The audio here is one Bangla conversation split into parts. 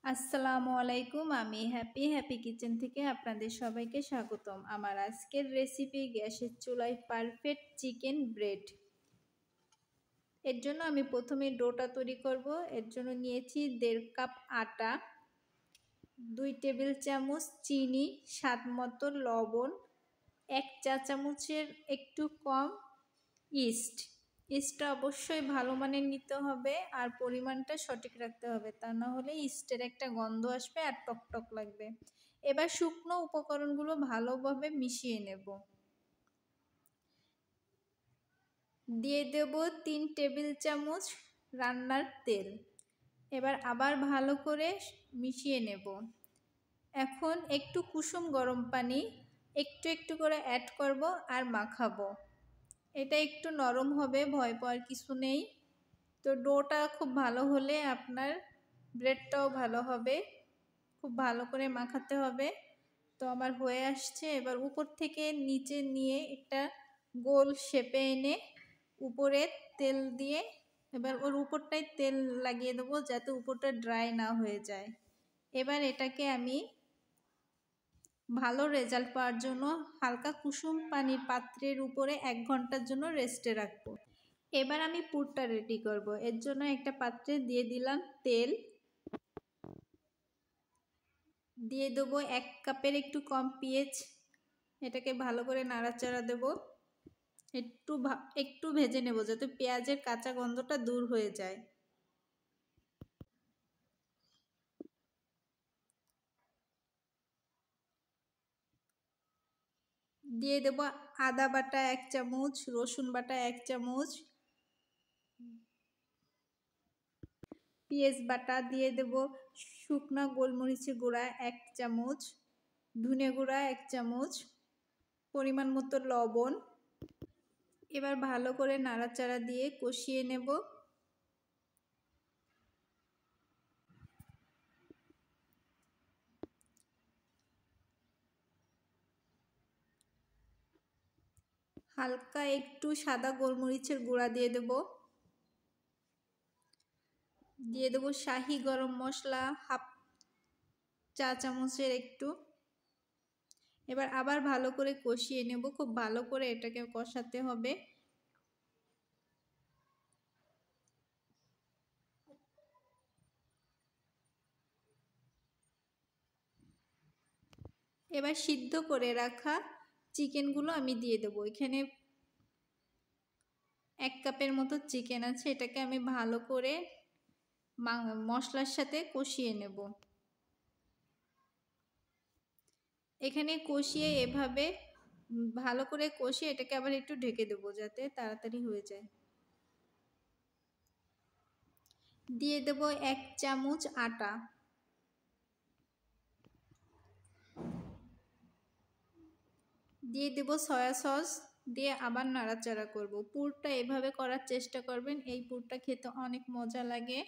আসসালামু আলাইকুম। আমি হ্যাপি কিচেন থেকে আপনাদের সবাইকে স্বাগতম। আমার আজকের রেসিপি গ্যাসের চুলায় পারফেক্ট চিকেন ব্রেড। এর জন্য আমি প্রথমে ডোটা তৈরি করব। এর জন্য নিয়েছি 1.5 কাপ আটা, 2 টেবিল চামচ চিনি, স্বাদ মতো লবণ, 1 চা চামচের একটু কম ইস্ট। ইস্টটা অবশ্যই ভালো মানের নিতে হবে আর পরিমাণটা সঠিক রাখতে হবে, তা না হলে ইস্টের একটা গন্ধ আসবে আর টকটক লাগবে। এবার শুকনো উপকরণগুলো ভালোভাবে মিশিয়ে নেব। দিয়ে দেব 3 টেবিল চামচ রান্নার তেল। এবার আবার ভালো করে মিশিয়ে নেব। এখন একটু কুসুম গরম পানি একটু একটু করে অ্যাড করব আর মাখাবো। এটা একটু নরম হবে, ভয় পাওয়ার কিছু নেই। তো ডোটা খুব ভালো হলে আপনার ব্রেডটাও ভালো হবে। খুব ভালো করে মাখাতে হবে। তো আমার হয়ে আসছে। এবার উপর থেকে নিচে নিয়ে একটা গোল শেপে এনে উপরে তেল দিয়ে এবার ওর উপরটায় তেল লাগিয়ে দেবো যাতে উপরটা ড্রাই না হয়ে যায়। এবার এটাকে আমি ভালো রেজাল্ট পাওয়ার জন্য হালকা কুসুম পানির পাত্রের উপরে 1 ঘন্টার জন্য রেস্টে রাখবো। এবার আমি পুরটা রেডি করব। এর জন্য একটা পাত্রে দিয়ে দিলাম তেল, দিয়ে দেবো 1 কাপের একটু কম পেঁয়াজ। এটাকে ভালো করে নাড়াচাড়া দেব। একটু ভেজে নেব যাতে পেঁয়াজের কাঁচা গন্ধটা দূর হয়ে যায়। দিয়ে দেব আদা বাটা 1 চামচ, রসুন বাটা 1 চামচ, পেঁয়াজ বাটা দিয়ে দেব, শুকনা গোলমরিচের গুঁড়া 1 চামচ, ধনে গুঁড়া 1 চামচ, পরিমাণ মতো লবণ। এবার ভালো করে নাড়াচাড়া দিয়ে কষিয়ে নেব। হালকা একটু সাদা গোলমরিচের গুঁড়া দিয়ে দেব। দিয়ে দেব শাহি গরম মশলা 1/2 চা চামচের একটু। এবার আবার ভালো করে কষিয়ে নেব। খুব ভালো করে এটাকে কষাতে হবে। এবার সিদ্ধ করে রাখা চিকেনগুলো আমি দিয়ে দেবো। এখানে 1 কাপের মতো চিকেন আছে। এটাকে আমি ভালো করে মশলার সাথে কষিয়ে নেব। এখানে কষিয়ে এভাবে ভালো করে কষিয়ে এটাকে আবার একটু ঢেকে দেবো যাতে তাড়াতাড়ি হয়ে যায়। দিয়ে দেব 1 চামচ আটা। দিয়ে দেব সয়া সস, দিয়ে আবার নাড়াচাড়া করব। পুরটা এভাবে করার চেষ্টা করবেন, এই পুরটা খেতে অনেক মজা লাগে।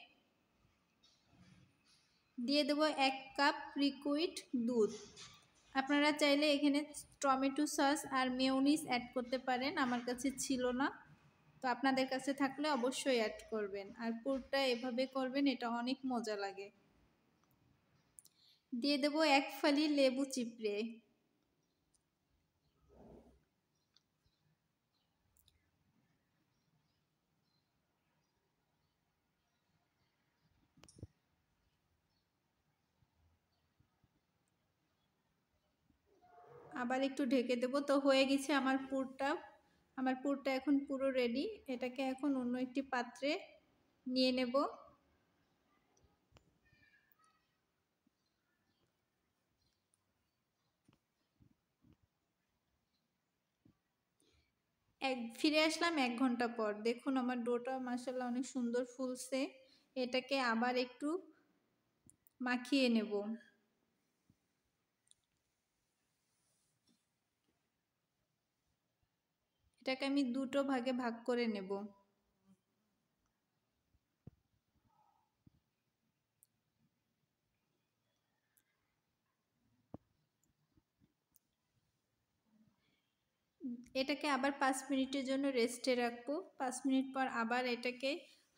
দিয়ে দেব 1 কাপ লিকুইড দুধ। আপনারা চাইলে এখানে টমেটো সস আর মেয়োনিজ অ্যাড করতে পারেন, আমার কাছে ছিল না, তো আপনাদের কাছে থাকলে অবশ্যই অ্যাড করবেন। আর পুরটা এভাবে করবেন, এটা অনেক মজা লাগে। দিয়ে দেব 1 ফালি লেবু চিপড়ে। আবার একটু ঢেকে দেবো। তো হয়ে গেছে আমার পুরটা। আমার পুরটা এখন পুরো রেডি। এটাকে এখন অন্য একটি পাত্রে নিয়ে নেব। ফিরে আসলাম 1 ঘন্টা পর। দেখুন আমার ডোটা মাশাআল্লাহ অনেক সুন্দর ফুলছে। এটাকে আবার একটু মাখিয়ে নেব। এটাকে আমি দুটো ভাগে ভাগ করে নেব। এটাকে আবার 5 মিনিটের জন্য রেস্টে রাখবো। 5 মিনিট পর আবার এটাকে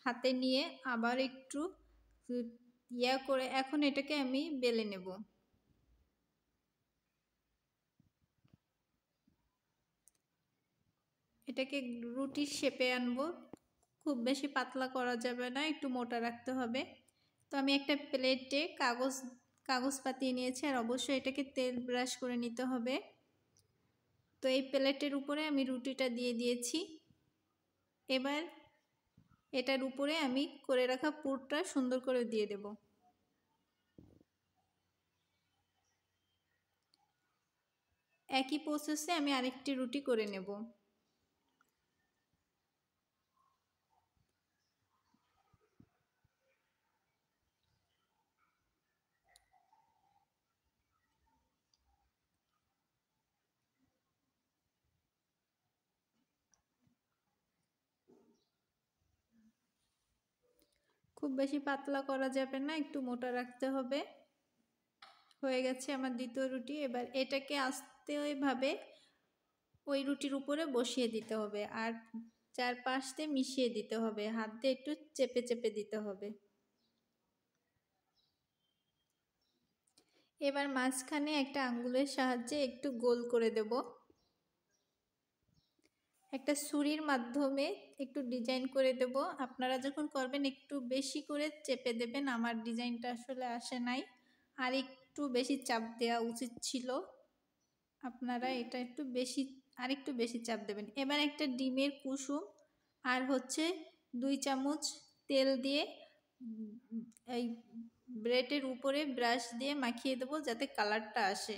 হাতে নিয়ে আবার একটু করে এখন এটাকে আমি বেলে নেব। এটাকে রুটির শেপে আনবো। খুব বেশি পাতলা করা যাবে না, একটু মোটা রাখতে হবে। তো আমি একটা প্লেটে কাগজ পাতিয়ে নিয়েছি, আর অবশ্যই এটাকে তেল ব্রাশ করে নিতে হবে। তো এই প্লেটের উপরে আমি রুটিটা দিয়ে দিয়েছি। এবার এটার উপরে আমি করে রাখা পুরটা সুন্দর করে দিয়ে দেব। একই প্রসেসে আমি আরেকটি রুটি করে নেব। খুব বেশি পাতলা করা যাবে না, একটু মোটা রাখতে হবে। হয়ে গেছে আমার দ্বিতীয় রুটি। এবার এটাকে আস্তে ওইভাবে ওই রুটির উপরে বসিয়ে দিতে হবে, আর চারপাশ দিয়ে মিশিয়ে দিতে হবে, হাত দিয়ে একটু চেপে চেপে দিতে হবে। এবার মাঝখানে একটা আঙ্গুলের সাহায্যে একটু গোল করে দেব। একটা ছুরির মাধ্যমে একটু ডিজাইন করে দেব। আপনারা যখন করবেন একটু বেশি করে চেপে দেবেন, আমার ডিজাইনটা আসলে আসে নাই, আর একটু বেশি চাপ দেওয়া উচিত ছিল। আপনারা এটা একটু বেশি চাপ দেবেন। এবার একটা ডিমের কুসুম আর হচ্ছে 2 চামচ তেল দিয়ে এই ব্রেডের উপরে ব্রাশ দিয়ে মাখিয়ে দেবো, যাতে কালারটা আসে।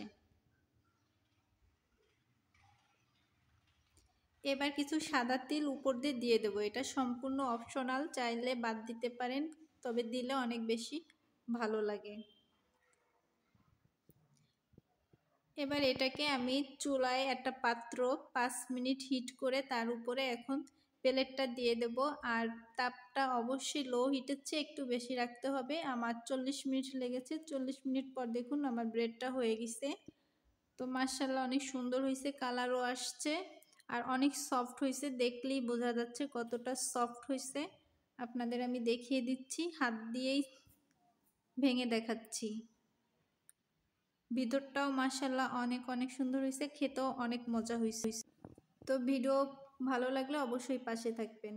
এবার কিছু সাদা তিল উপর দিয়ে দেবো। এটা সম্পূর্ণ অপশনাল, চাইলে বাদ দিতে পারেন, তবে দিলে অনেক বেশি ভালো লাগে। এবার এটাকে আমি চুলায় একটা পাত্র 5 মিনিট হিট করে তার উপরে এখন প্লেটটা দিয়ে দেব। আর তাপটা অবশ্যই লো হিটের চেয়ে একটু বেশি রাখতে হবে। আমার 40 মিনিট লেগেছে। 40 মিনিট পর দেখুন আমার ব্রেডটা হয়ে গেছে। তো মাশাআল্লাহ অনেক সুন্দর হয়েছে, কালারও আসছে আর অনেক সফট হয়েছে। দেখলেই বোঝা যাচ্ছে কতটা সফট হয়েছে। আপনাদের আমি দেখিয়ে দিচ্ছি, হাত দিয়েই ভেঙে দেখাচ্ছি। ভিতরটাও মাশাআল্লাহ অনেক অনেক সুন্দর হয়েছে, খেতেও অনেক মজা হয়েছে। তো ভিডিও ভালো লাগলে অবশ্যই পাশে থাকবেন।